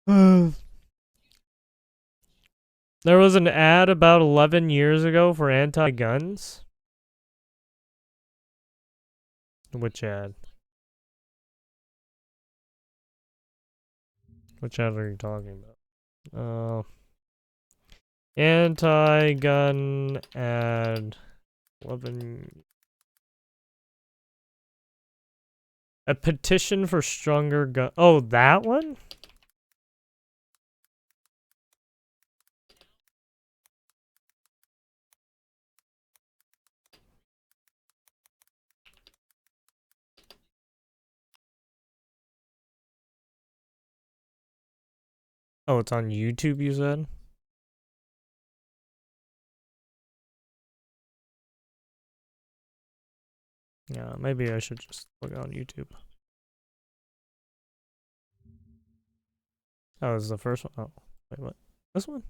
There was an ad about 11 years ago for anti-guns. Which ad? Which ad are you talking about? Anti-gun ad. 11. A petition for stronger gun. Oh, that one? Oh, it's on YouTube, you said? Yeah, maybe I should just look on YouTube. Oh, this is the first one? Oh, wait, what? This one?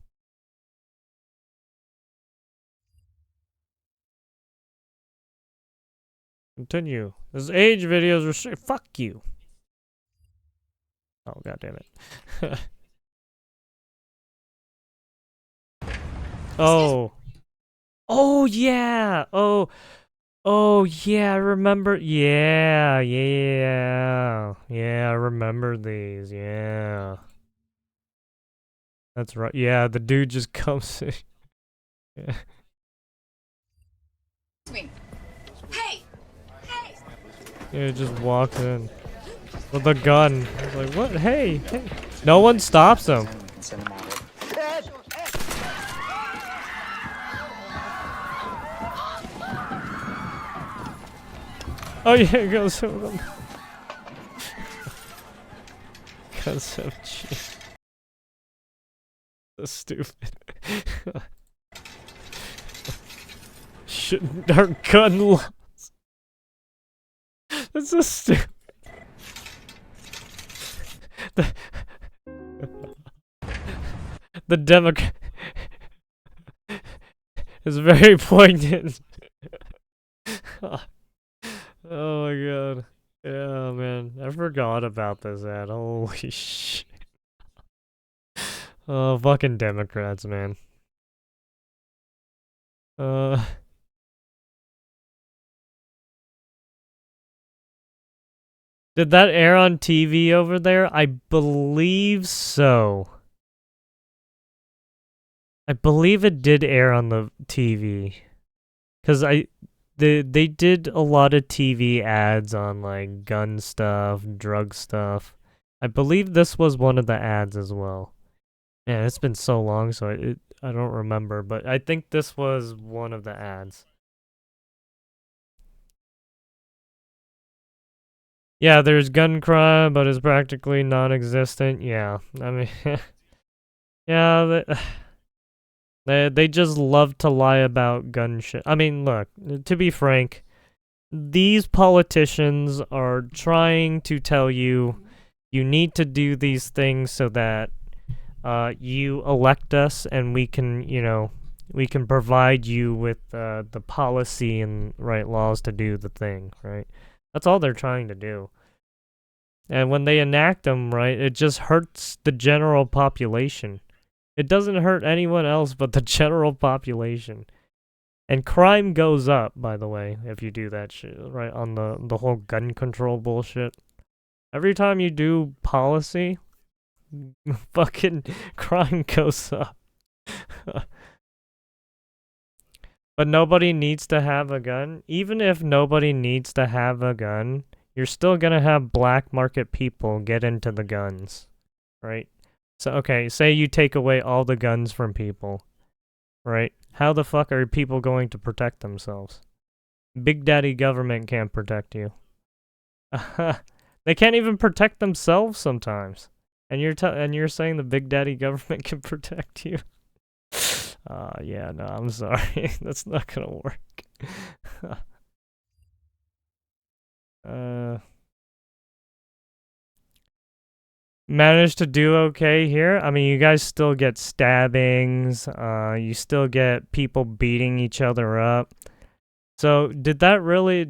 Continue. This age videos restrict. Fuck you. Oh, god damn it. Oh. Oh, yeah. Oh. Oh, yeah, I remember. Yeah, yeah. Yeah, I remember these. Yeah. That's right. Yeah, the dude just comes in. Yeah. Me. Hey! Hey! Yeah, just walks in with a gun. I was like, what? Hey, hey. No one stops him. Oh yeah, it goes with him. Because of G. So stupid. Shouldn't our gun laws. That's so stupid. The Democrat is very poignant. Oh my god. Yeah, man. I forgot about this ad. Holy shit. Oh, fucking Democrats, man. Did that air on TV over there? I believe so. I believe it did air on the TV. Cause they did a lot of TV ads on like gun stuff, drug stuff. I believe this was one of the ads as well. Man, it's been so long, so I don't remember, but I think this was one of the ads. Yeah, there's gun crime, but it's practically non-existent. Yeah, I mean, yeah, they just love to lie about gun shit. I mean, look, to be frank, these politicians are trying to tell you you need to do these things so that you elect us and we can, you know, we can provide you with the policy and right laws to do the thing, right? That's all they're trying to do. And when they enact them, right, it just hurts the general population. It doesn't hurt anyone else but the general population. And crime goes up, by the way, if you do that shit, right, on the whole gun control bullshit. Every time you do policy, fucking crime goes up. But nobody needs to have a gun. Even if nobody needs to have a gun, you're still gonna have black market people get into the guns, right? So, okay, say you take away all the guns from people, right? How the fuck are people going to protect themselves? Big Daddy government can't protect you. They can't even protect themselves sometimes. And you're saying the Big Daddy government can protect you? Yeah, no, I'm sorry. That's not gonna work. Managed to do okay here. I mean, you guys still get stabbings. You still get people beating each other up. So, did that really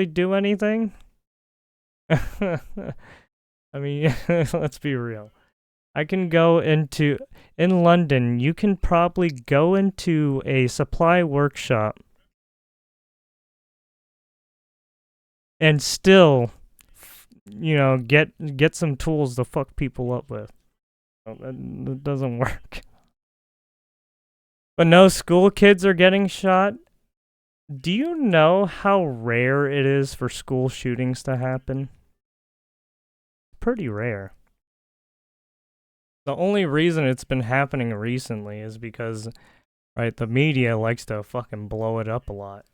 do anything? I mean, let's be real. I can go into, in London, you can probably go into a supply workshop and still, get some tools to fuck people up with. That doesn't work. But no, school kids are getting shot. Do you know how rare it is for school shootings to happen? Pretty rare. The only reason it's been happening recently is because, right, the media likes to fucking blow it up a lot.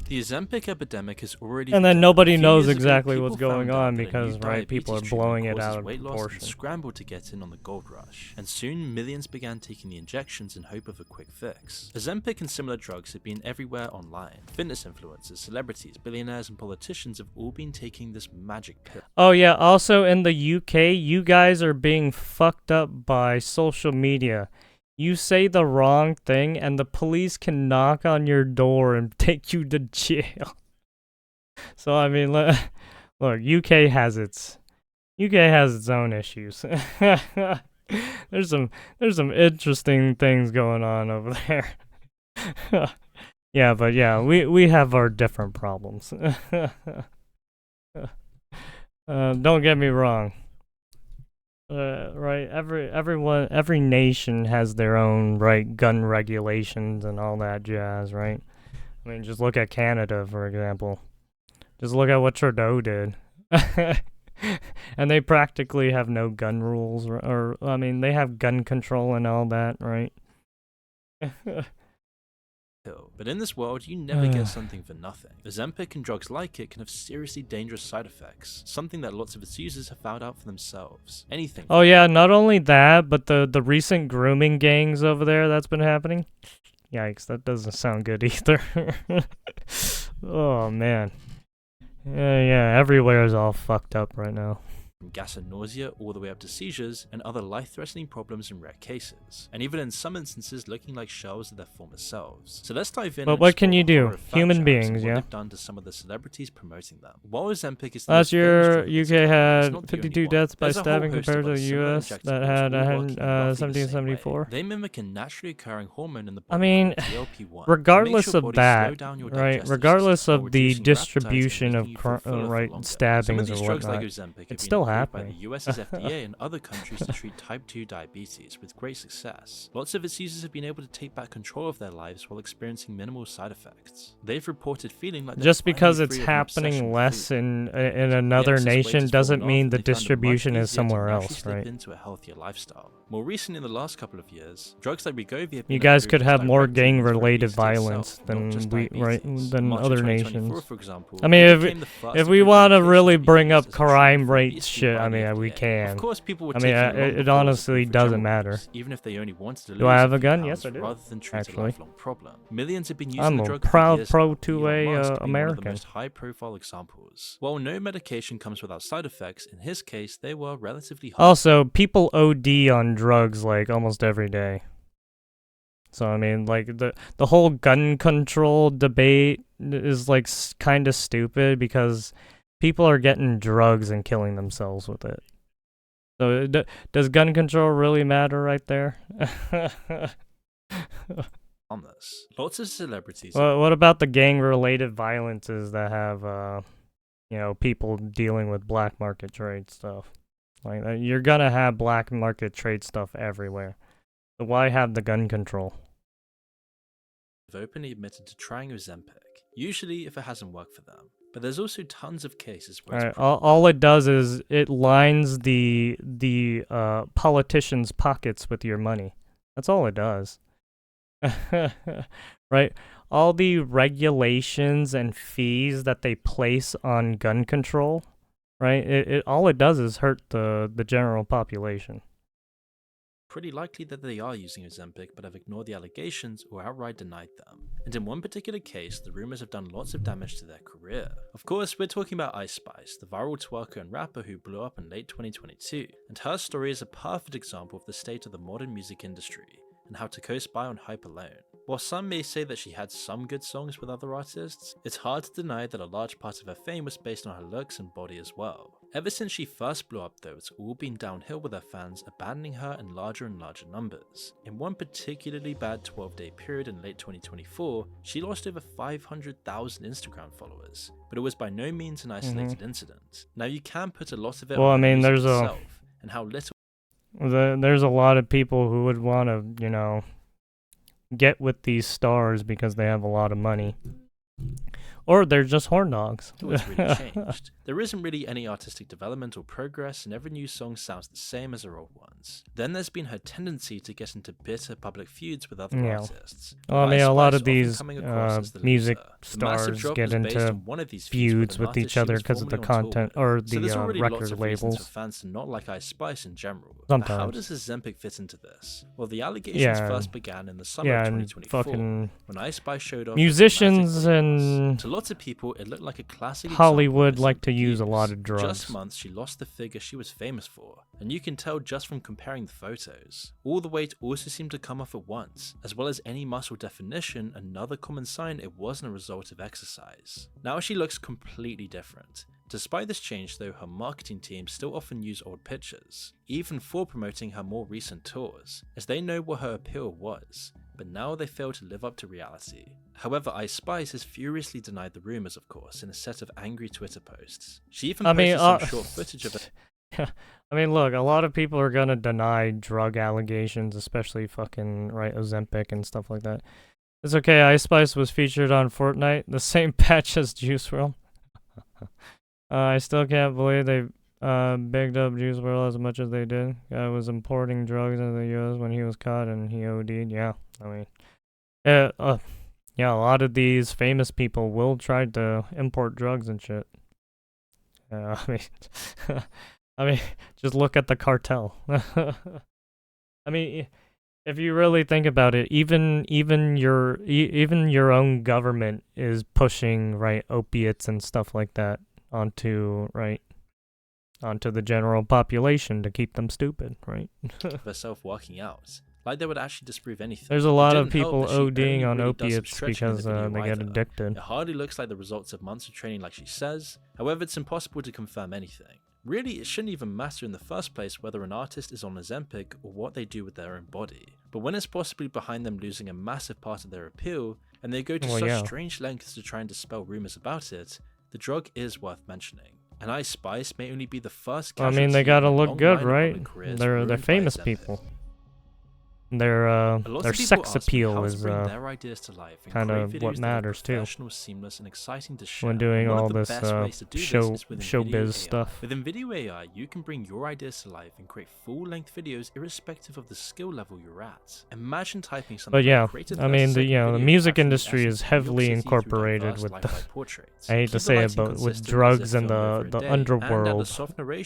The Ozempic epidemic has already And then begun. nobody A few knows years ago, exactly people what's going found out on that a because, new right, people are diabetes blowing treatment it out causes of weight loss proportion. and scrambled to get in on the gold rush, and soon millions began taking the injections in hope of a quick fix. Ozempic and similar drugs have been everywhere online. Fitness influencers, celebrities, billionaires, and politicians have all been taking this magic pill. Oh yeah, also in the UK, you guys are being fucked up by social media. You say the wrong thing and the police can knock on your door and take you to jail. So I mean, look, UK has its own issues. there's some interesting things going on over there. Yeah, but yeah, we have our different problems. Don't get me wrong. Right, every nation has their own, right, gun regulations and all that jazz, right? I mean, just look at Canada, for example. Just look at what Trudeau did. And they practically have no gun rules, or I mean, they have gun control and all that, right? But in this world, you never get something for nothing. Ozempic and drugs like it can have seriously dangerous side effects, something that lots of its users have found out for themselves. Anything. Oh yeah, not only that, but the recent grooming gangs over there that's been happening. Yikes, that doesn't sound good either. Oh man. Yeah, everywhere is all fucked up right now. From gas and nausea all the way up to seizures and other life-threatening problems in rare cases, and even in some instances looking like shells of their former selves. So let's dive in. But and what can explore you the do? horror of fat Human jabs beings, and what yeah. they've done to some of the celebrities promoting them. While Ozempic is the Last most famous year, drug of its UK kind, it's had not the 52 only one. deaths by There's a whole stabbing host compared of to the other US similar that injectables had all working in roughly the same way. 1774. They mimic a naturally occurring hormone in the I body mean, called GLP-1. regardless It makes your of body slow that, down your right? digestive Regardless system of while the reducing your appetite and distribution making of you feel fuller for right longer. Some of stabbings these or drugs like whatnot, Ozempic have it's been still approved by the happening. US's FDA and other countries to treat type 2 diabetes with great success. Lots of its users have been able to take back control of their lives while experiencing minimal side effects. They've reported feeling like they're Just because finally it's free of an obsession happening with less food. in The another excess weight nation has doesn't fallen mean off, the and they found it much distribution is easier to somewhere naturally else, slip right? into a healthier lifestyle. More recently, in the last couple of years, drugs like Wegovy have been You guys approved could as have more direct treatments for gang-related obesity violence itself, than not just than March of other 2024, nations. for example, I mean, it became the first if we approved want to medication really to be bring used up as a treatment crime for rate obesity shit, by I the mean, we FDA. can. Of course, people were I mean, taking long it before it was honestly approved for doesn't general matter. use, even if they only wanted to lose Do I have a a few gun? pounds Yes, I do. rather than treat a Actually, lifelong problem. Millions have been using I'm the a drug for proud years pro now, with 2A Elon Musk being one of the American. most high-profile examples. While no medication comes without side effects, in his case, they were relatively harmless. Also, people OD on drugs like almost every day. So I mean, like the whole gun control debate is like kind of stupid because people are getting drugs and killing themselves with it. So does gun control really matter right there? On this, lots of celebrities. Well, what about the gang-related violences that have, people dealing with black market trade stuff? Like you're gonna have black market trade stuff everywhere. So why have the gun control? Have openly admitted to trying Ozempic, usually if it hasn't worked for them. But there's also tons of cases where it's all it does is it lines the politicians' pockets with your money. That's all it does. Right? All the regulations and fees that they place on gun control, right? It all it does is hurt the general population. pretty likely that they are using Ozempic but have ignored the allegations or outright denied them. And in one particular case, the rumours have done lots of damage to their career. Of course, we're talking about Ice Spice, the viral twerker and rapper who blew up in late 2022, and her story is a perfect example of the state of the modern music industry, and how to coast by on hype alone. While some may say that she had some good songs with other artists, it's hard to deny that a large part of her fame was based on her looks and body as well. Ever since she first blew up though, it's all been downhill with her fans abandoning her in larger and larger numbers. In one particularly bad 12-day period in late 2024, she lost over 500,000 Instagram followers, but it was by no means an isolated incident. Now you can put a lot of it Well, on I her mean, music there's itself, and how little there's a lot of people who would want to, you know, get with these stars because they have a lot of money. Or they're just horn dogs. what's really changed. There isn't really any artistic development or progress, and every new song sounds the same as her old ones. Then there's been her tendency to get into bitter public feuds with other artists. Well, I mean, a lot of these music The massive stars drop get was based into on one of these feuds an with each artist she other was because of the formerly on tour content with. or So there's the already lots record of reasons for labels. fans to not like Ice Spice in general. But how Sometimes. does Ozempic fit into this? Well, the allegations Yeah, first began in the summer yeah, of and 2024 fucking when Ice Spice showed off musicians her dramatic weight and loss. To lots of people, it looked like a classic Hollywood example of like to Ozempic use a lot use. of drugs. Just months, she lost the figure she was famous for, and you can tell just from comparing the photos. All the weight also seemed to come off at once, as well as any muscle definition, another common sign it wasn't a result of exercise. Now she looks completely different. Despite this change though, her marketing team still often use old pictures, even for promoting her more recent tours, as they know what her appeal was, but now they fail to live up to reality. However, Ice Spice has furiously denied the rumours, of course, in a set of angry Twitter posts. She even posted some short footage of it. I mean, look, a lot of people are gonna deny drug allegations, especially fucking, right, Ozempic and stuff like that. It's okay, Ice Spice was featured on Fortnite, the same patch as Juice WRLD. I still can't believe they bigged up Juice WRLD as much as they did. Guy was importing drugs into the US when he was caught and he OD'd. Yeah, I mean, yeah, a lot of these famous people will try to import drugs and shit. I mean, I mean, just look at the cartel. I mean, if you really think about it, even your own government is pushing, right, opiates and stuff like that onto the general population to keep them stupid, right? herself working out. Like they would actually disprove anything. There's a lot of It didn't help people that she ODing only on really does some opiates stretching in the because video they get either. addicted. It hardly looks like the results of months of training like she says. However, it's impossible to confirm anything. Really, it shouldn't even matter in the first place whether an artist is on Ozempic or what they do with their own body. But when it's possibly behind them losing a massive part of their appeal, and they go to such strange lengths to try and dispel rumours about it, the drug is worth mentioning. And Ice Spice may only be the first I mean, they gotta look good, right? They're famous people. Their sex appeal is kind of what matters too. Seamless and exciting to share. When doing all this showbiz stuff. Within video AI, you can bring your ideas to life and create full-length videos irrespective of the skill level you're at. Imagine typing something. But yeah, I mean, the music industry is heavily incorporated with the, I hate to say it, but with drugs and the underworld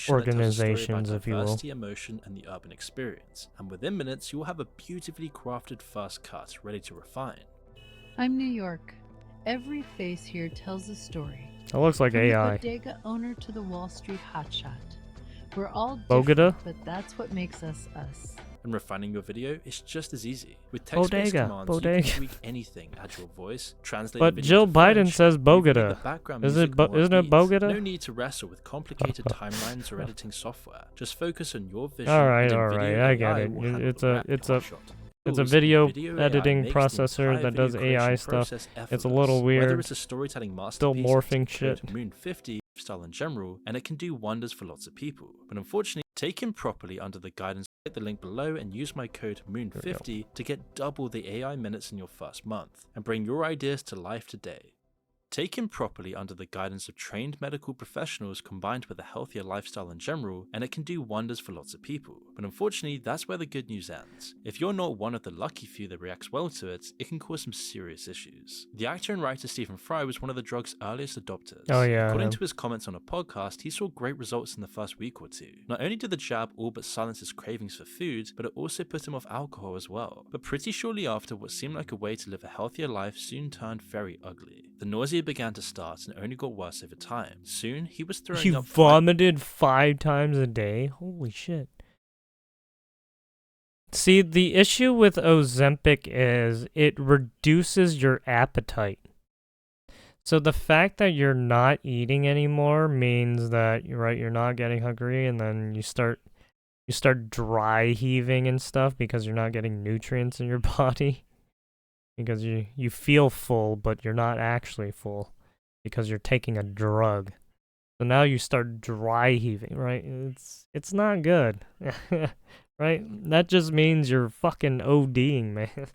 organizations, if you will. Emotion and the urban experience, and within minutes you'll have a beautifully crafted first cut ready to refine. I'm New York. Every face here tells a story. It looks like From AI. the bodega owner to the Wall Street hotshot. We're all Bogota? different, but that's what makes us us. And refining your video is just as easy. With text-based commands, you can tweak anything, add your voice, translate But the video Jill to Biden French, says even Bogota. make the background Isn't music more it upbeat. Bogota? No need to wrestle with complicated timelines or editing software. Just focus on your vision. Alright, and alright, video I get AI it. will handle It's the a rap it's a shot. it's a Tools, video AI editing makes the processor entire that does video AI creation stuff. process It's a little effortless. weird. Whether it's a storytelling Still masterpiece, morphing like shit. Code Moon 50 style in general, and it can do wonders for lots of people. But unfortunately, taken properly under the guidance, click the link below and use my code MOON50 to get double the AI minutes in your first month and bring your ideas to life today. Taken properly under the guidance of trained medical professionals combined with a healthier lifestyle in general, and it can do wonders for lots of people. But unfortunately, that's where the good news ends. If you're not one of the lucky few that reacts well to it, it can cause some serious issues. The actor and writer Stephen Fry was one of the drug's earliest adopters. Oh yeah. According to his comments on a podcast, he saw great results in the first week or two. Not only did the jab all but silence his cravings for food, but it also put him off alcohol as well. But pretty shortly after, what seemed like a way to live a healthier life soon turned very ugly. The nausea began to start and only got worse over time. Soon, he was throwing up. He vomited 5 times a day? Holy shit. See, the issue with Ozempic is it reduces your appetite. So the fact that you're not eating anymore means that you're not getting hungry, and then you start dry heaving and stuff because you're not getting nutrients in your body. Because you feel full, but you're not actually full because you're taking a drug. So now you start dry heaving, right? It's not good. Right? That just means you're fucking ODing, man.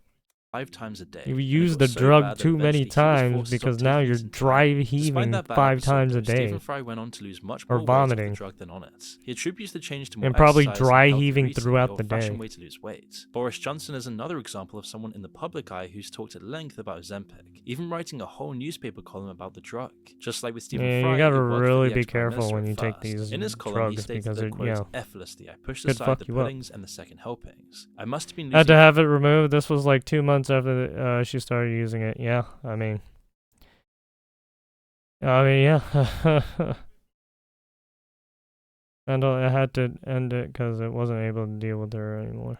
5 times a day. You and it used got the so drug bad that too many eventually he was times forced to stop because now taking you're it dry entirely. Despite heaving that bad 5 episode, times a though, day. Stephen Fry went on to lose much Or more weight off the vomiting. drug than on it. He attributes the change to more And probably exercise dry and healthy heaving eating, throughout the old-fashioned day. way to lose weight. Boris Johnson is another example of someone in the public eye who's talked at length about Ozempic, even writing a whole newspaper column about the drug. Just like with Stephen Yeah, Fry, you gotta it worked for really the be ex-Prime careful Minister when at you take first. these In his column, he drugs states because that, it, quote, effortlessly, I pushed could aside fuck the you up. puddings and the second helpings. I must have been Had to losing have it removed. This was like 2 months after she started using it. Yeah, I mean, yeah. And I had to end it because it wasn't able to deal with her anymore.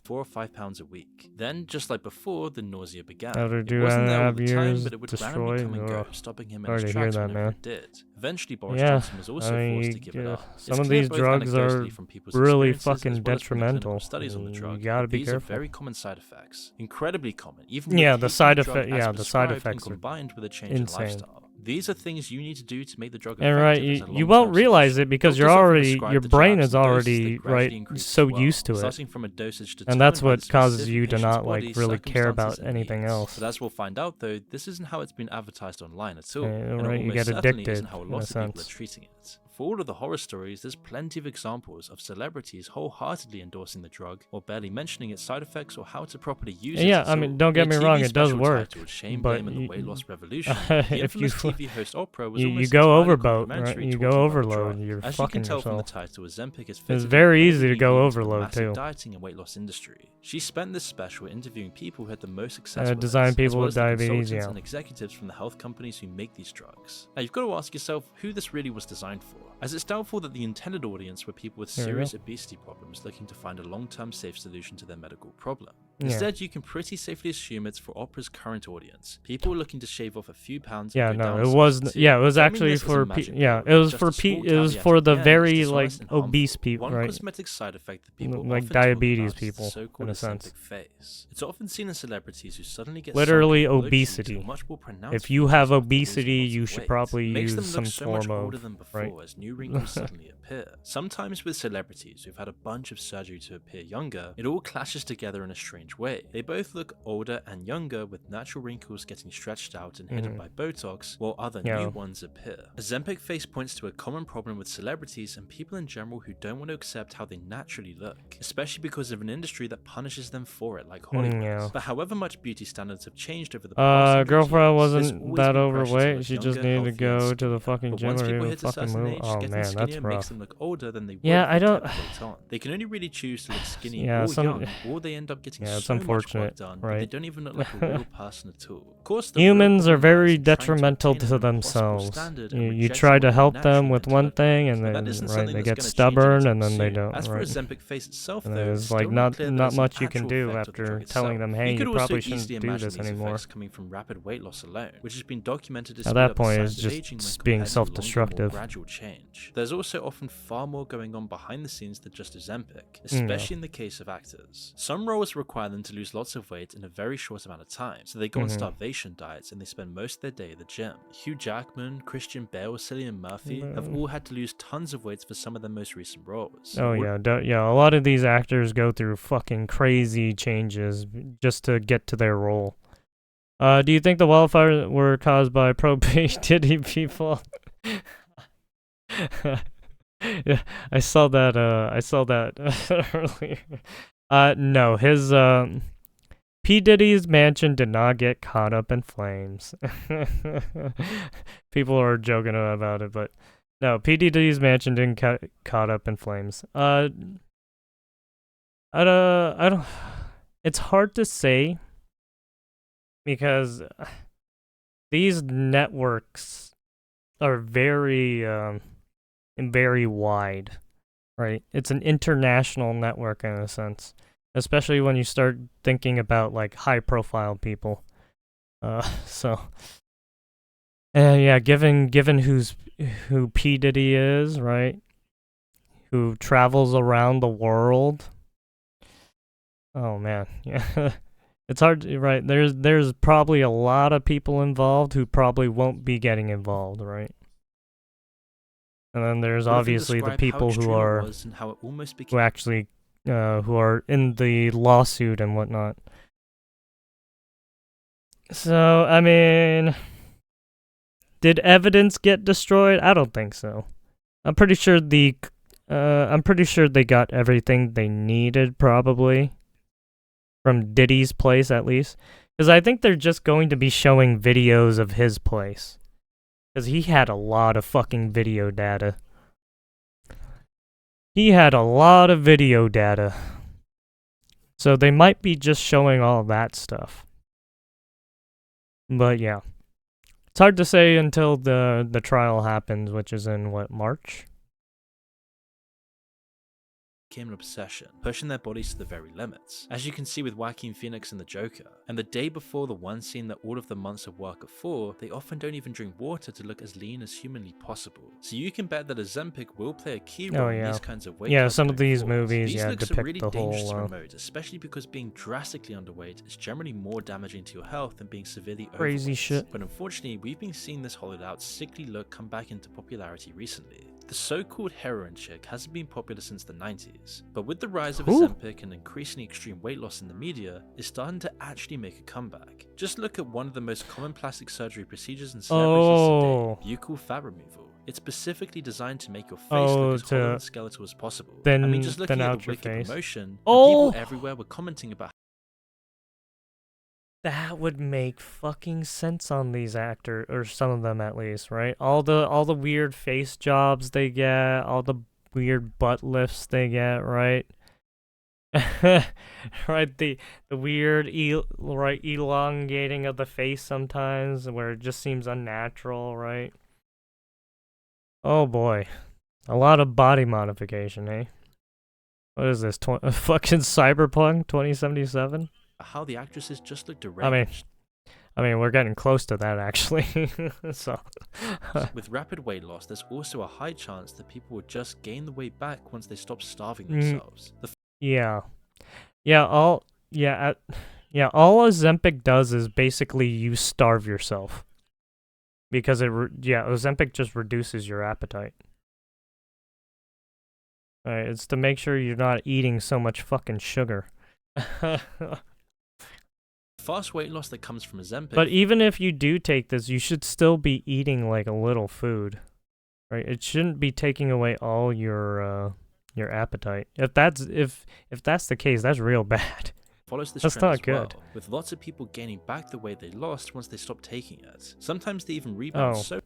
4 or 5 pounds a week. Then, just like before, the nausea began. After It wasn't there all the time, years but it would randomly come and go, destroyed. stopping him in Sorry his to hear tracks that, whenever man. it did. Eventually, Boris Yeah, Johnson was also I mean, forced to give it up. some It's of clear these both drugs are anecdotally from people's really experiences fucking as well as from the clinical detrimental. studies on the You drug, gotta that be these are careful. very common side effects. Incredibly common, even with Yeah, taking the side drug effect. as Yeah, the side prescribed effects and are combined with a change in insane. lifestyle. These are things you need to do to make the drug And effective right, as a you long-term won't realize solution. it because Doctors often your prescribe the brain jabs is in doses already that gradually right increase as so well, used to it, starting from a dosage and determined that's by the what causes specific you to patient's not body, like really care about circumstances, and anything needs. else. But as we'll find out, though, this isn't how it's been advertised online at all, and it Right, you almost get certainly addicted isn't how a in lot a of people are sense. treating it. For all of the horror stories, there's plenty of examples of celebrities wholeheartedly endorsing the drug, or barely mentioning its side effects or how to properly use it. Yeah, at I mean, all. don't get In me a wrong, TV it does special work, titled Shame, but Blame, and the Weight Loss Revolution, if the you infamous TV host Oprah was you almost go entirely overboard, right? complimentary You talking go about the overload, drug. you're As you can fucking tell from the yourself. title, Ozempic is It's fitted very incredibly easy to go neatly into the overload massive too. dieting and weight loss industry. She spent this special interviewing people who had the most success with Design it, as people well with as the diabetes, consultants yeah. and executives from the health companies who make these drugs. Now you've got to ask yourself who this really was designed for, as it's doubtful that the intended audience were people with There we serious go. obesity problems looking to find a long-term safe solution to their medical problem. Yeah. Instead, you can pretty safely assume it's for Oprah's current audience, people looking to shave off a few pounds. Yeah, and go no, down it a was size 2. yeah, it was Framing actually this as a for magic yeah, pill, it was just for a small it was caveat for at the end, is very like dishonest and harmful. obese people, One right? cosmetic side effect that people Like often diabetes talk about is people, the so-called in a sense. Ozempic phase. It's often seen in celebrities who suddenly get Literally sunken, blood obesity. cheeks, or much more pronounced If you features have after losing obesity, lots of you should weight. probably It makes them use look some so much form older of than before, right. as new wrinkles suddenly appear. Sometimes with celebrities who've had a bunch of surgery to appear younger, it all clashes together in a strange way. They both look older and younger, with natural wrinkles getting stretched out and hidden by Botox, while other Yeah. new ones appear. Ozempic face points to a common problem with celebrities and people in general who don't want to accept how they naturally look, especially because of an industry that punishes them for it, like Hollywood. yeah. But however much beauty standards have changed over the past 100 Girlfriend years, there's wasn't always that been pressure to overweight. look She just younger, needed to healthier, and go to the skinnier. fucking But gym once or people do a hit a fucking certain move. age, Oh getting man, skinnier that's makes rough. them look older than they would Yeah, if I they don't- kept weight on. They can only really choose to look skinny Yeah, or some- young, or they end up getting Yeah, it's so much unfortunate, work done that they right? don't even look like a real person at all. Of course, the real Humans are problem lies very in trying detrimental attain to an impossible themselves. standard You, and you rejecting try what to you're help them naturally with meant to one look thing, like. and But then that isn't right, something they that's get gonna change stubborn, anytime and then they soon. don't. As for Right. Ozempic face itself, And though, there's it's like still not clear that not there's an much you can actual do effect of the after drug telling itself. them, hey, You you could probably also shouldn't easily do imagine this these anymore. effects coming from rapid weight loss alone, which has been documented to At speed that up the point, signs it's of just aging when being compared to longer, more self-destructive. gradual change. There's also often far more going on behind the scenes than just Ozempic, especially in the case of actors. Some roles require them to lose lots of weight in a very short amount of time, so they go on starvation diets and they spend most of their day at the gym. Hugh Jackman, Christian Bale, Cillian Murphy have all had to lose tons of weight for some of their most recent roles. Oh yeah, yeah. A lot of these actors go through fucking crazy changes just to get to their role. Do you think the wildfires were caused by pro-P Diddy people? Yeah, I saw that. I saw that earlier. No, his P Diddy's mansion did not get caught up in flames. People are joking about it, but no, P Diddy's mansion didn't get caught up in flames. I don't. It's hard to say because these networks are very very wide, right? It's an international network in a sense, especially when you start thinking about like high profile people. So Yeah, given who P Diddy is, right? Who travels around the world. Oh man, yeah. It's hard to, right? There's probably a lot of people involved who probably won't be getting involved, right? And then there's Would even obviously the describe how people who extreme it are was and how it almost who became actually who are in the lawsuit and whatnot. So, I mean, did evidence get destroyed? I don't think so. I'm pretty sure they got everything they needed probably from Diddy's place at least, because I think they're just going to be showing videos of his place, because he had a lot of fucking video data. He had a lot of video data. So they might be just showing all that stuff. But yeah. It's hard to say until the trial happens, which is in what, March? an obsession, pushing their bodies to the very limits, as you can see with Joaquin Phoenix and the Joker. And the day before the one scene that all of the months of work are for, they often don't even drink water to look as lean as humanly possible. So you can bet that Ozempic will play a key role in these kinds of weight loss some of going these forward. movies, These looks depict are really the dangerous to whole promote, especially because being drastically underweight is generally more damaging to your health than being severely crazy overweight. shit. But unfortunately, we've been seeing this hollowed out, sickly look come back into popularity recently. The so-called heroin chick hasn't been popular since the 90s, but with the rise of Ozempic and increasingly extreme weight loss in the media, it's starting to actually make a comeback. Just look at one of the most common plastic surgery procedures in celebrities today, buccal fat removal. It's specifically designed to make your face look as hollow and skeletal as possible. I mean, just looking at the wicked promotion, and people everywhere were commenting about that would make fucking sense on these actors, or some of them at least, right? All the weird face jobs they get, all the weird butt lifts they get, right? Right, the weird elongating of the face sometimes, where it just seems unnatural, right? Oh boy, a lot of body modification, eh? What is this? Fucking Cyberpunk 2077? how the actresses just look deranged. I mean, we're getting close to that actually. So, with rapid weight loss, there's also a high chance that people would just gain the weight back once they stop starving themselves. All Ozempic does is basically you starve yourself, because Ozempic just reduces your appetite. Alright, it's to make sure you're not eating so much fucking sugar. Fast weight loss that comes from Ozempic. But even if you do take this, you should still be eating like a little food, right? It shouldn't be taking away all your appetite. If that's the case, that's real bad. Follows this that's trend not as good. Well, with lots of people gaining back the weight they lost once they stopped taking it. Sometimes they even rebound so.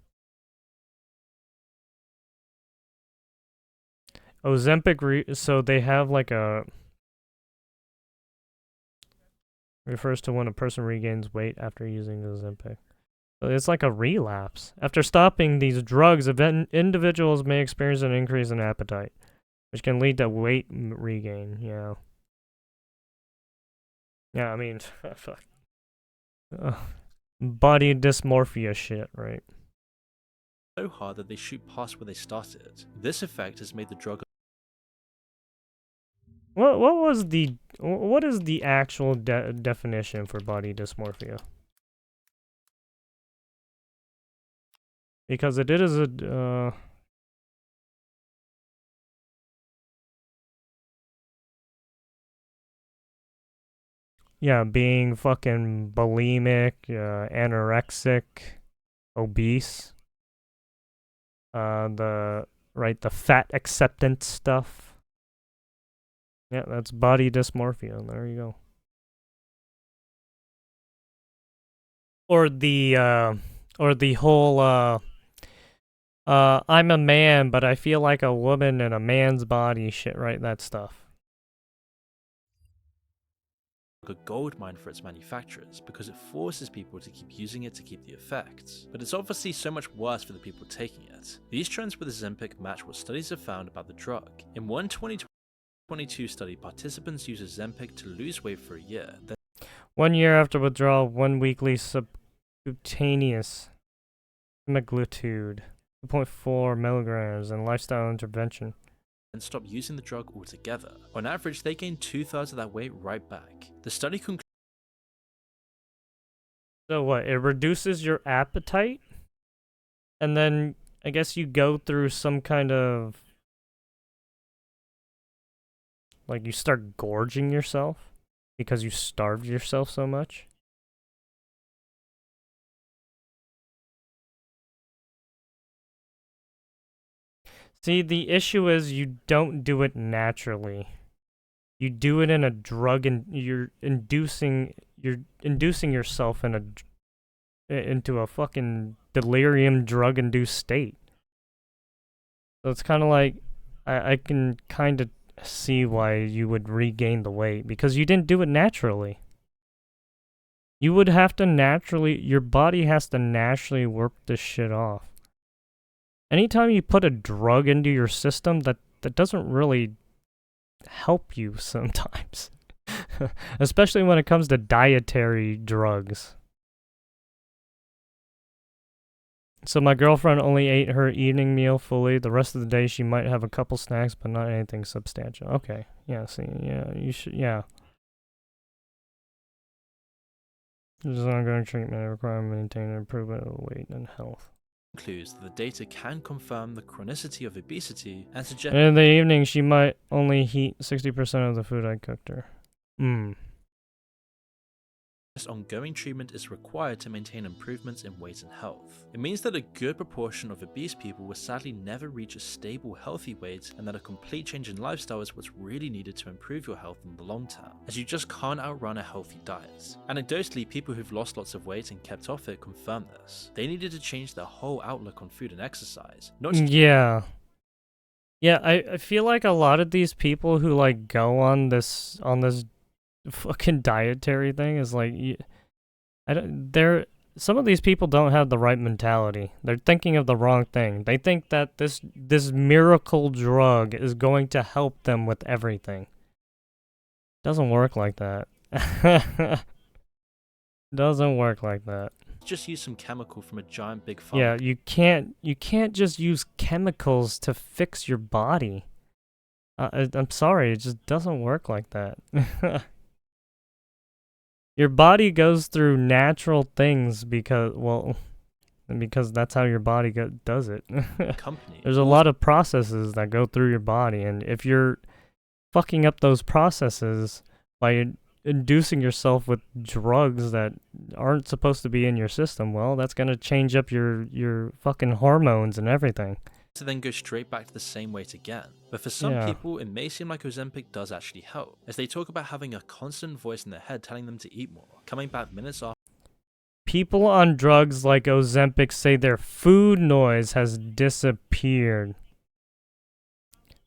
Ozempic, so they have like a refers to when a person regains weight after using Ozempic. So it's like a relapse. After stopping these drugs, individuals may experience an increase in appetite, which can lead to weight regain. Yeah. Yeah, I mean, fuck. Body dysmorphia shit, right? So hard that they shoot past where they started. This effect has made the drug. What is the actual definition for body dysmorphia? Because it is a being fucking bulimic, anorexic, obese. The fat acceptance stuff. Yeah, that's body dysmorphia. There you go. Or the whole I'm a man, but I feel like a woman in a man's body shit, right? That stuff. A goldmine for its manufacturers because it forces people to keep using it to keep the effects. But it's obviously so much worse for the people taking it. These trends with Ozempic match what studies have found about the drug. In one 2022 study, participants used Ozempic to lose weight for a year. 1 year after withdrawal, 1 weekly subcutaneous Semaglutide, 2.4 milligrams, and lifestyle intervention. And stop using the drug altogether. On average, they gain 2/3 of that weight right back. The study concluded. So what? It reduces your appetite, and then I guess you go through some kind of like you start gorging yourself because you starved yourself so much. See, the issue is you don't do it naturally. You do it in a drug, and you're inducing yourself into a fucking delirium drug-induced state. So it's kind of like I can kind of see why you would regain the weight, because you didn't do it naturally. You would have to your body has to naturally work this shit off. Anytime you put a drug into your system, that doesn't really help you sometimes. Especially when it comes to dietary drugs. So my girlfriend only ate her evening meal fully. The rest of the day she might have a couple snacks, but not anything substantial. Okay. Yeah, see, yeah, you should, yeah. This is ongoing treatment. Require maintain an improvement of weight and health. Concludes that the data can confirm the chronicity of obesity and suggest In the evening, she might only eat 60% of the food I cooked her. ongoing treatment is required to maintain improvements in weight and health. It means that a good proportion of obese people will sadly never reach a stable, healthy weight, and that a complete change in lifestyle is what's really needed to improve your health in the long term, as you just can't outrun a healthy diet. Anecdotally, people who've lost lots of weight and kept off it confirm this. They needed to change their whole outlook on food and exercise, not just Yeah, I feel like a lot of these people who like go on this fucking dietary thing is like, some of these people don't have the right mentality. They're thinking of the wrong thing. They think that this miracle drug is going to help them with everything. Doesn't work like that. Doesn't work like that. just use some chemical from a giant big pharma. Yeah, you can't just use chemicals to fix your body. I'm sorry, it just doesn't work like that. Your body goes through natural things because that's how your body does it. company. There's a lot of processes that go through your body, and if you're fucking up those processes by inducing yourself with drugs that aren't supposed to be in your system, well, that's gonna change up your fucking hormones and everything. To then go straight back to the same weight again. But for some people, it may seem like Ozempic does actually help, as they talk about having a constant voice in their head telling them to eat more, coming back minutes after. People on drugs like Ozempic say their food noise has disappeared.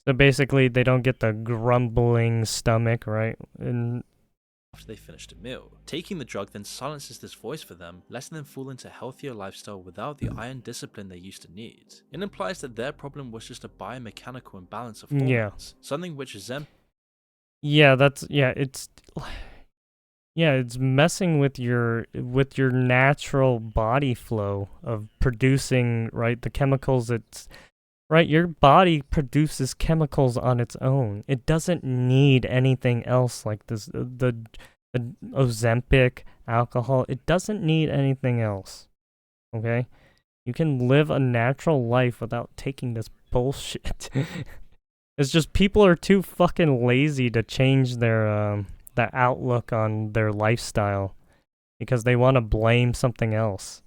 So basically, they don't get the grumbling stomach, right? And after they finished a meal. Taking the drug then silences this voice for them, letting them fall into a healthier lifestyle without the iron discipline they used to need. It implies that their problem was just a biomechanical imbalance of hormones, something which is it's messing with your natural body flow of producing, right, the chemicals. Right, your body produces chemicals on its own. It doesn't need anything else like this. The Ozempic, alcohol, it doesn't need anything else. Okay? You can live a natural life without taking this bullshit. It's just people are too fucking lazy to change their outlook on their lifestyle because they want to blame something else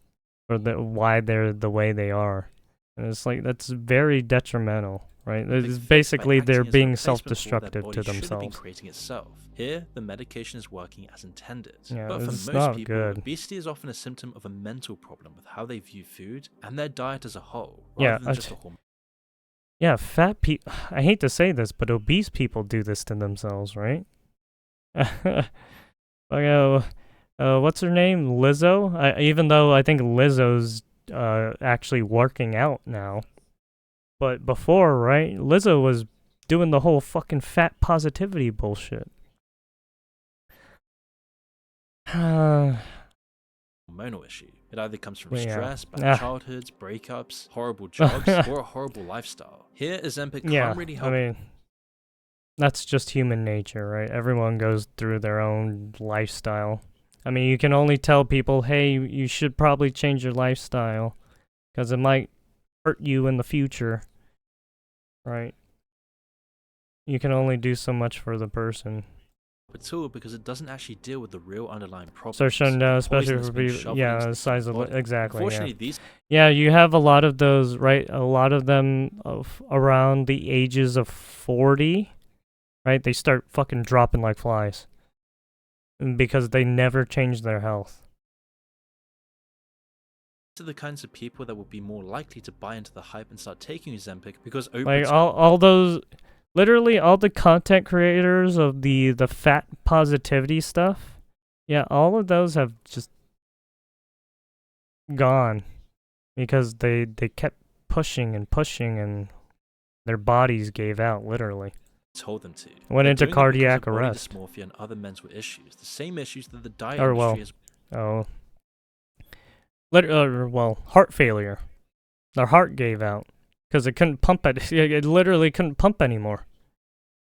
for why they're the way they are. And it's like, that's very detrimental, right? It's basically they're being self-destructive to themselves. Creating itself. Here, the medication is working as intended. Yeah, but for it's most not people, good. obesity is often a symptom of a mental problem with how they view food and their diet as a whole, Yeah, rather than just a hormone. Yeah, fat people, I hate to say this, but obese people do this to themselves, right? What's her name? Lizzo? Even though I think Lizzo's actually working out now. But before, right, Lizzo was doing the whole fucking fat positivity bullshit. Hormonal issue. It either comes from Well, yeah. stress, bad childhoods, breakups, horrible jobs, or a horrible lifestyle. Here, Ozempic Yeah, can't really help. I mean, that's just human nature, right? Everyone goes through their own lifestyle. I mean, you can only tell people, hey, you should probably change your lifestyle, because it might hurt you in the future, right? You can only do so much for the person. At all because it doesn't actually deal with the real underlying problems. Especially poison for that's being people, shoveled yeah, into the size of body. exactly. Unfortunately, Yeah. these Yeah, you have a lot of those, right? A lot of them of around the ages of 40, right? They start fucking dropping like flies because they never change their health. are the kinds of people that will be more likely to buy into the hype and start taking Ozempic because Like Oprah's all those, literally all the content creators of the fat positivity stuff, yeah, all of those have just gone because they kept pushing and pushing and their bodies gave out, literally. told them to. Went They're into doing it cardiac because of body arrest. dysmorphia and other mental issues, the same issues that the diet Or, industry well, has. Oh. Well, heart failure. Their heart gave out because it couldn't pump it. It literally couldn't pump anymore.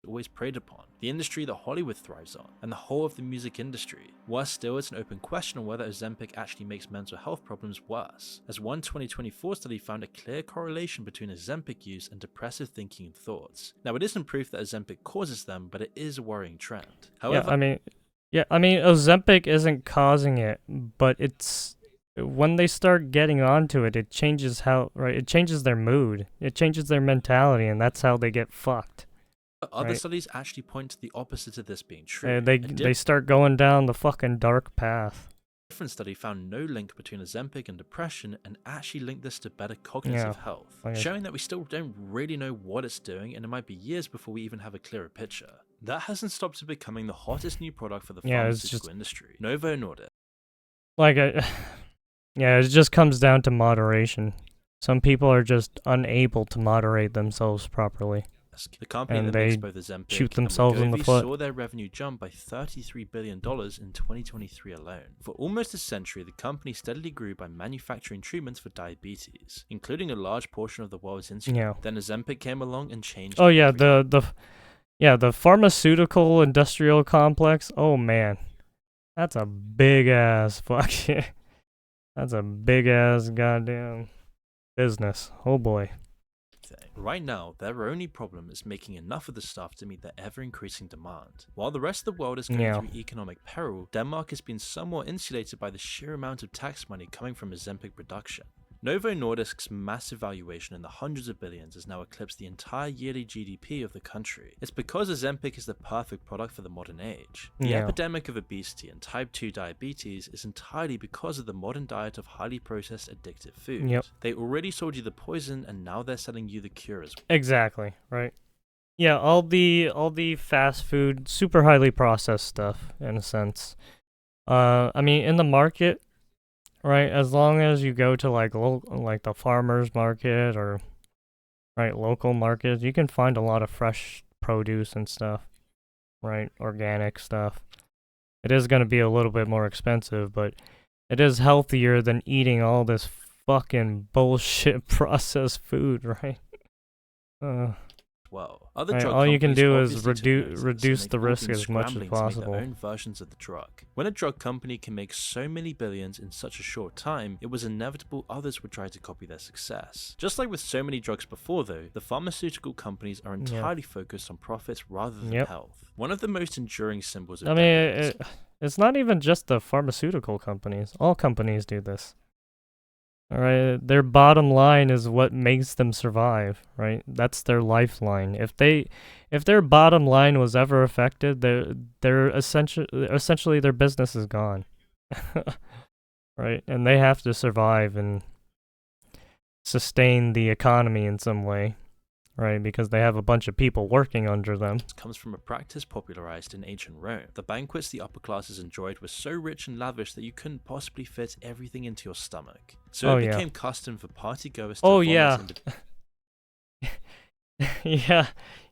Always preyed upon, the industry that Hollywood thrives on, and the whole of the music industry. Worse still, it's an open question on whether Ozempic actually makes mental health problems worse, as one 2024 study found a clear correlation between Ozempic use and depressive thinking and thoughts. Now, it isn't proof that Ozempic causes them, but it is a worrying trend. However, I mean, Ozempic isn't causing it, but it's when they start getting onto it, it changes it changes their mood, it changes their mentality, and that's how they get fucked. other studies actually point to the opposite of this being true. They start going down the fucking dark path. A different study found no link between Ozempic and depression and actually linked this to better cognitive health, showing that we still don't really know what it's doing and it might be years before we even have a clearer picture. That hasn't stopped it becoming the hottest new product for the pharmaceutical industry. Novo Nordisk. It just comes down to moderation. Some people are just unable to moderate themselves properly. The company and that they makes both Ozempic shoot themselves in the and Wegovy foot. saw their revenue jump by $33 billion in 2023 alone. For almost a century, the company steadily grew by manufacturing treatments for diabetes, including a large portion of the world's insulin. Yeah. Then Ozempic came along and changed Oh yeah, everything. the pharmaceutical industrial complex. Oh man, that's a big ass fucking. That's a big ass goddamn business. Oh boy. Right now, their only problem is making enough of the stuff to meet their ever-increasing demand. While the rest of the world is going through economic peril, Denmark has been somewhat insulated by the sheer amount of tax money coming from Ozempic production. Novo Nordisk's massive valuation in the hundreds of billions has now eclipsed the entire yearly GDP of the country. It's because Ozempic is the perfect product for the modern age. The epidemic of obesity and type 2 diabetes is entirely because of the modern diet of highly processed addictive food. They already sold you the poison and now they're selling you the cure as well. Exactly, right. Yeah, all the fast food, super highly processed stuff in a sense. I mean, in the market, right, as long as you go to like the farmers market or local markets, you can find a lot of fresh produce and stuff, right, organic stuff. It is going to be a little bit more expensive, but it is healthier than eating all this fucking bullshit processed food, right? All you can do is reduce the risk as much as possible. Their own versions of the drug. When a drug company can make so many billions in such a short time, it was inevitable others would try to copy their success. Just like with so many drugs before though, the pharmaceutical companies are entirely focused on profits rather than health. One of the most enduring symbols of it's not even just the pharmaceutical companies. All companies do this. All right, their bottom line is what makes them survive, right? That's their lifeline. If their bottom line was ever affected, they're essentially their business is gone, right? And they have to survive and sustain the economy in some way, right? Because they have a bunch of people working under them. It comes from a practice popularized in ancient Rome. The banquets the upper classes enjoyed were so rich and lavish that you couldn't possibly fit everything into your stomach. So it became custom for partygoers to vomit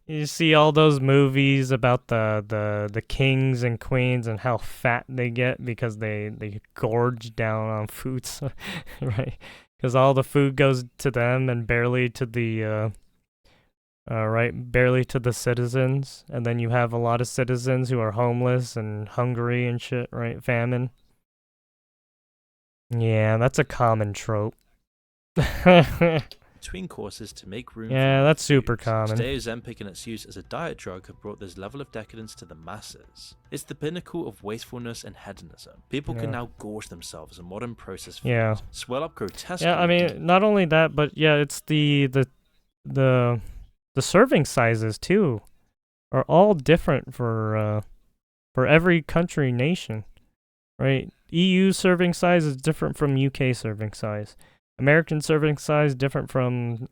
You see all those movies about the kings and queens and how fat they get because they gorge down on food, right? Because all the food goes to them and barely to the barely to the citizens, and then you have a lot of citizens who are homeless and hungry and shit, right? Famine. Yeah, that's a common trope. between courses to make room Yeah, for that's more super food. common. Today, Ozempic and its use as a diet drug have brought this level of decadence to the masses. It's the pinnacle of wastefulness and hedonism. People can now gorge themselves on modern processed food, Yeah. swell up grotesquely. Yeah, I mean, not only that, but yeah, it's the serving sizes too are all different for every country nation, right? EU serving size is different from UK serving size. American serving size different from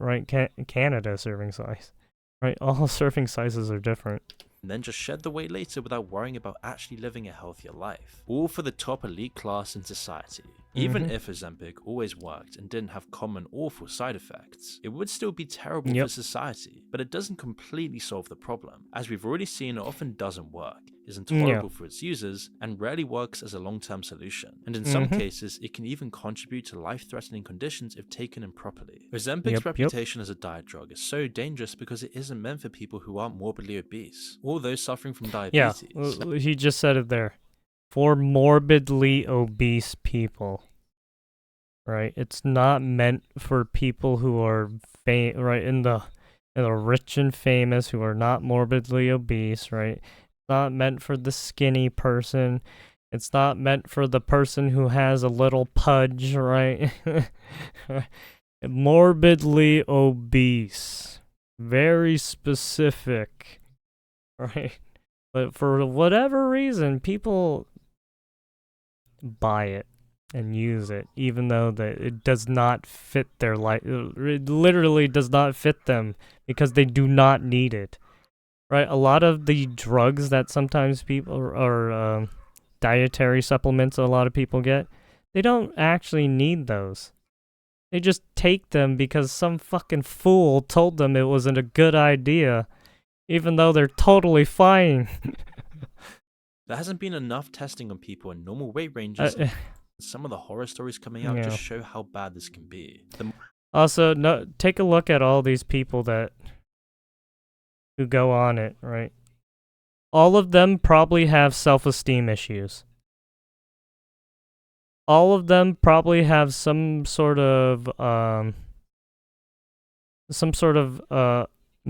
Canada serving size, right? All serving sizes are different. And then just shed the weight later without worrying about actually living a healthier life. All for the top elite class in society. Even if Ozempic always worked and didn't have common awful side effects, it would still be terrible for society, but it doesn't completely solve the problem. As we've already seen, it often doesn't work, is intolerable for its users, and rarely works as a long-term solution. And in some cases, it can even contribute to life-threatening conditions if taken improperly. Ozempic's reputation as a diet drug is so dangerous because it isn't meant for people who aren't morbidly obese, or those suffering from diabetes. Yeah, he just said it there. For morbidly obese people, right? It's not meant for people who are in the rich and famous who are not morbidly obese, right? It's not meant for the skinny person. It's not meant for the person who has a little pudge, right? Morbidly obese. Very specific, right? But for whatever reason, people buy it and use it, even though that it does not fit their life. It literally does not fit them because they do not need it, right? A lot of the drugs that sometimes people or dietary supplements a lot of people get, they don't actually need those. They just take them because some fucking fool told them it wasn't a good idea, even though they're totally fine. There hasn't been enough testing on people in normal weight ranges. Some of the horror stories coming out just show how bad this can be. Also, take a look at all these people who go on it, right? All of them probably have self-esteem issues. All of them probably have some sort of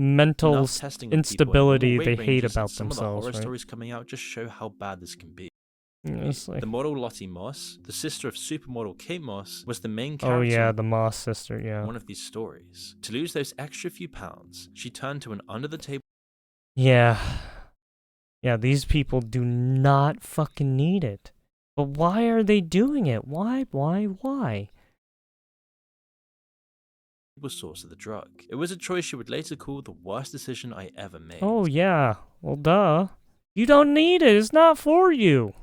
mental instability they hate about themselves. Some of the horror right? stories coming out just show how bad this can be. Like, the model Lottie Moss, the sister of supermodel Kate Moss, was the main character. Oh yeah, the Moss sister, yeah. One of these stories. To lose those extra few pounds, she turned to an under-the-table. Yeah. Yeah, these people do not fucking need it. But why are they doing it? Why? Source of the drug. It was a choice she would later call the worst decision I ever made. Oh yeah, well duh. You don't need it, it's not for you.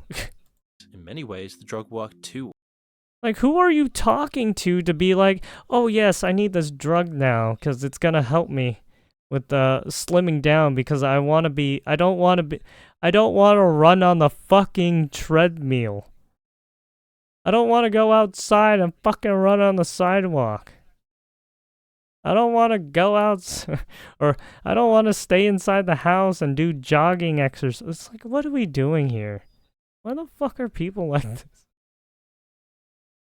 In many ways, the drug worked too. Like, who are you talking to be like, oh yes, I need this drug now, because it's gonna help me with slimming down, because I don't want to run on the fucking treadmill. I don't want to go outside and fucking run on the sidewalk. I don't want to go out, or I don't want to stay inside the house and do jogging exercise. It's like, what are we doing here? Why the fuck are people like this?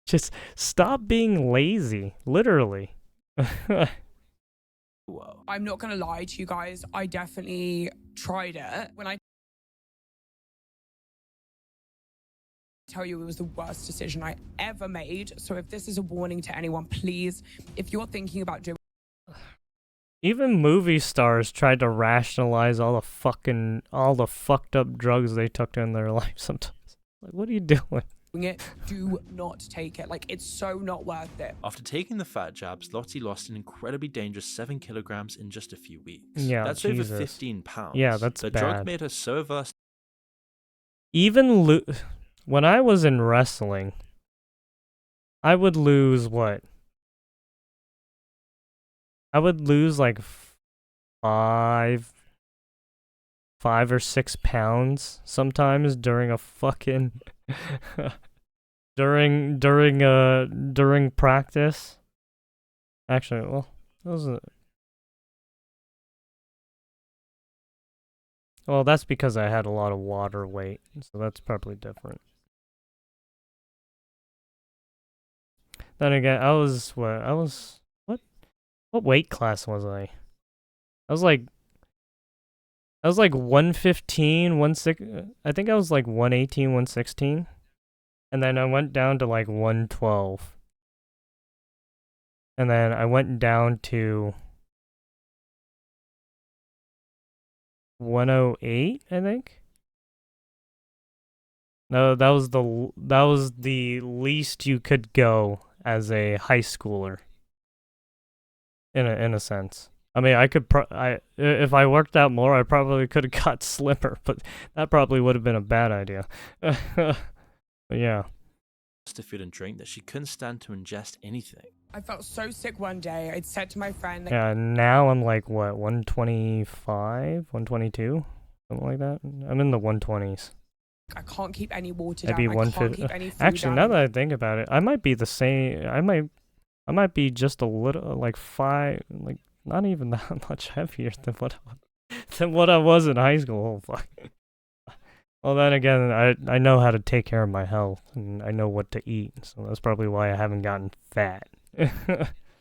Just stop being lazy, literally. I'm not gonna lie to you guys, I definitely tried it. When I tell you it was the worst decision I ever made, so if this is a warning to anyone, please, if you're thinking about doing. Even movie stars tried to rationalize all the fucked up drugs they took in their life sometimes. Like, what are you doing? It, do not take it. Like, it's so not worth it. After taking the fat jabs, Lottie lost an incredibly dangerous 7 kilograms in just a few weeks. Yeah, that's Jesus. Over 15 pounds. Yeah, that's the bad. drug made her so averse. Even when I was in wrestling, I would lose what? I would lose like 5 5 or 6 pounds sometimes during a fucking during practice. Actually, well, well, that's because I had a lot of water weight, so that's probably different. Then again, what weight class was I? I was like 115, 16, I think I was like 118, 116. And then I went down to like 112. And then I went down to 108, I think. No, that was the least you could go as a high schooler. In a sense. I mean, if I worked out more, I probably could have got slimmer, but that probably would have been a bad idea. But yeah. To food and drink that she couldn't stand to ingest anything. I felt so sick one day. I'd said to my friend, like, Yeah, now I'm like, what, 125, 122? Something like that? I'm in the 120s. I can't keep any water Maybe down. I can't keep any food Actually, down. now that I think about it, I might be the same. I might be just a little, like 5, like not even that much heavier than what I was in high school. Oh, fuck. Well, then again, I know how to take care of my health, and I know what to eat, so that's probably why I haven't gotten fat.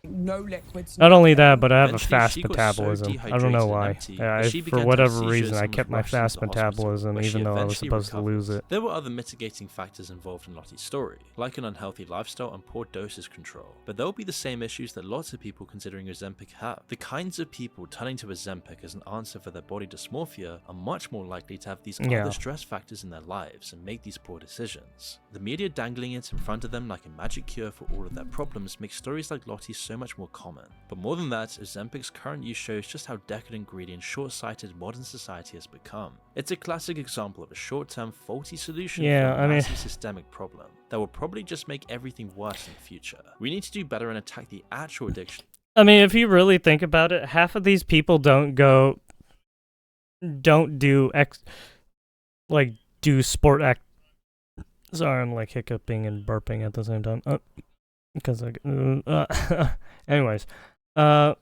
No liquids. Not only that, but I have a Eventually, fast she got so metabolism. I don't know dehydrated and why. empty that she For began to have whatever seizures reason, I and was kept my rushed into fast the hospital, metabolism, where she even though I was eventually supposed to recovered. lose it. There were other mitigating factors involved in Lottie's story, like an unhealthy lifestyle and poor dosage control, but they'll be the same issues that lots of people considering Ozempic have. The kinds of people turning to Ozempic as an answer for their body dysmorphia are much more likely to have these other stress factors in their lives and make these poor decisions. The media dangling it in front of them like a magic cure for all of their problems makes stories like Lottie's so much more common. But more than that, Ozempic's current use shows just how decadent, greedy, and short-sighted modern society has become. It's a classic example of a short-term, faulty solution for a massive systemic problem that will probably just make everything worse in the future. We need to do better and attack the actual addiction. I mean, if you really think about it, half of these people don't do sport act. Sorry, I'm like hiccuping and burping at the same time. Because anyways, yeah,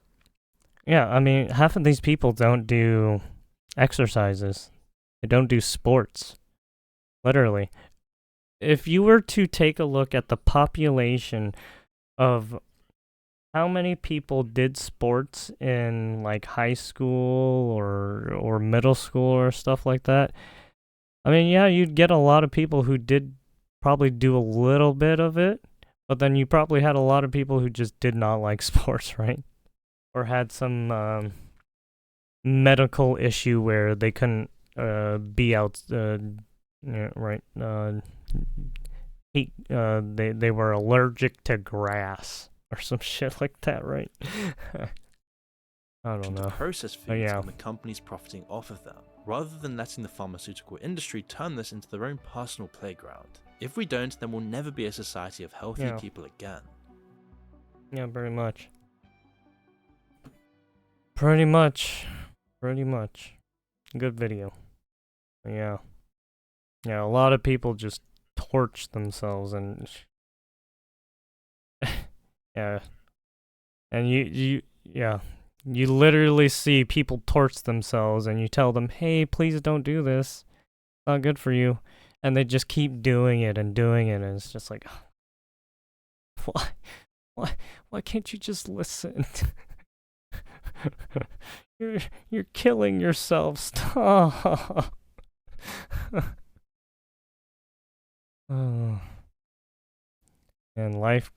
I mean, half of these people don't do exercises. They don't do sports. Literally. If you were to take a look at the population of how many people did sports in like high school or middle school or stuff like that, I mean, yeah, you'd get a lot of people who did probably do a little bit of it, but then you probably had a lot of people who just did not like sports, right? Or had some medical issue where they couldn't be out, right? They were allergic to grass or some shit like that, right? I don't know. To process foods and the companies profiting off of them, rather than letting the pharmaceutical industry turn this into their own personal playground. If we don't, then we'll never be a society of healthy people again. Yeah, pretty much. Pretty much. Good video. Yeah. Yeah, a lot of people just torch themselves and yeah. And you literally see people torch themselves and you tell them, "Hey, please don't do this. It's not good for you." And they just keep doing it and it's just like, why can't you just listen? You're killing yourself. Stop. Oh. And life